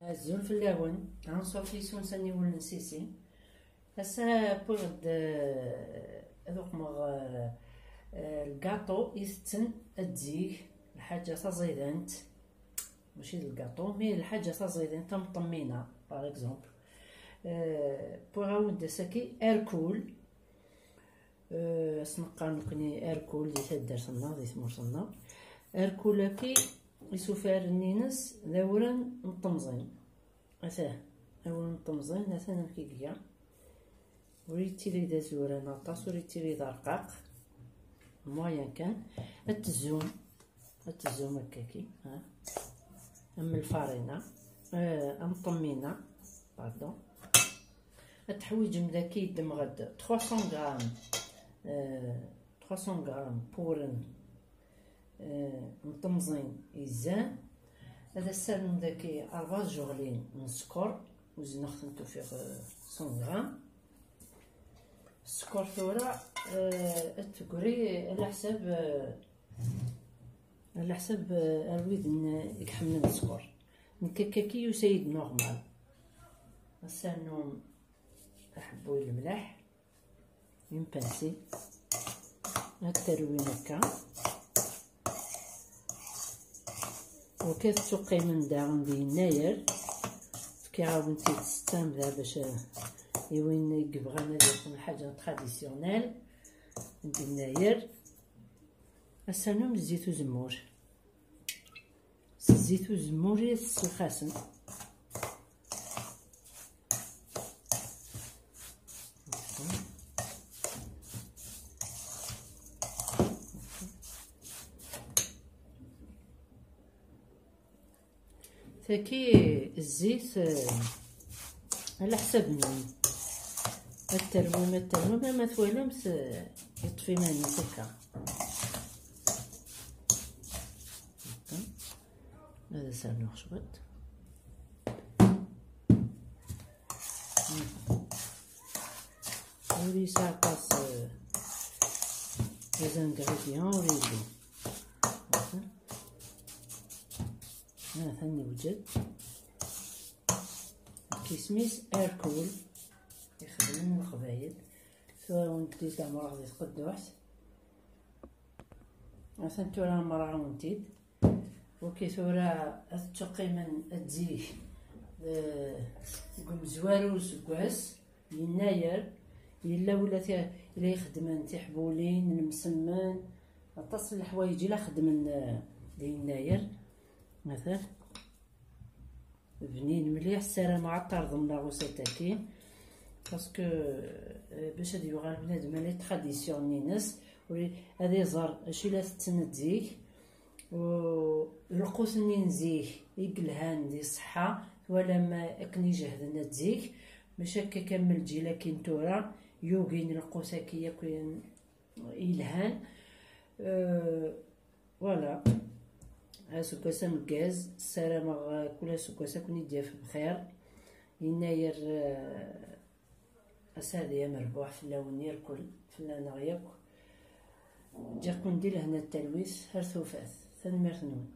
الزول في اللون غنصوفي سونساني ولنسيسي هسا بوغد هذوك مغ الكاطو يستن الدزيك الحاجة تزيدانت ماشي الكاطو مي الحاجة تزيدانت مطمينة باغ اكزومبل بوغ اود ساكي اركول اسنقانو كني اركول دي تدرسنا دي تمرسنا اركولاكي يسوفار النينس ذاورا مطمزين اثاه ذاورا مطمزين اثاه نكيكيا وريد تيري دا زورا ناطاس وريد تيري دا رقاق موين كان التزوم هكاكي ها ام الفارينة مطمينة باردون التحويج مذاكي دمغد 300 غرام 300 غرام بورن مطمزين يزان هذا السالم ذاكي 4 جوغلين من السكر وزنا خدمتو فيه 100 غرام السكر ثورة تقري على حساب الويد يحمل السكر نكاكاكي يسيد نورمال السالم احبو الملح ينبانسي التروين هكا وكتسقي من داغن دي الناير كي عاونتي تستام ذا باش يوين يبغانا يكون حاجه تراديسيونيل دي الناير السنوم الزيت وزمور الزيت وزمور الخاسن ثاكي الزيت على حسب النوم الترمومة ما ثوالمس يطفي ماني هكا هذا سهل نخشبط وري ساعطاس les ingrédients وريلي ثاني وجد الكسميس اركول يخدم من القبايل سواء ونتي زعما غادي تقدوحت مثلا تورا مرا ونتيد وكي تورا تقي من تزيه يقول زوارو سكواس يناير الا ولا الا يخدمن تيحبولين المسمن اتصل الحوايج الا خدمن ديال يناير مثلا بنين مليح السلام عطر ضمن غوساتاكي باسكو باش هاد يوغال بنادم لي تراديسيون نينس هذا زر شي لا تتنديك و القوس نينزيه يقلهان دي الصحه ولا ما اكني جهدنا تزيك باش هكا كامل تجي لكن تورا يوغين القوساكي يكون يلهان فوالا سكوسه مكاز السلامه كل سكوسه كون يدير بخير يناير اساديه مربوح في اللون يركل في اللون غياك جا كون ندير هنا التلويث هرثوفاث ثن مرثنون.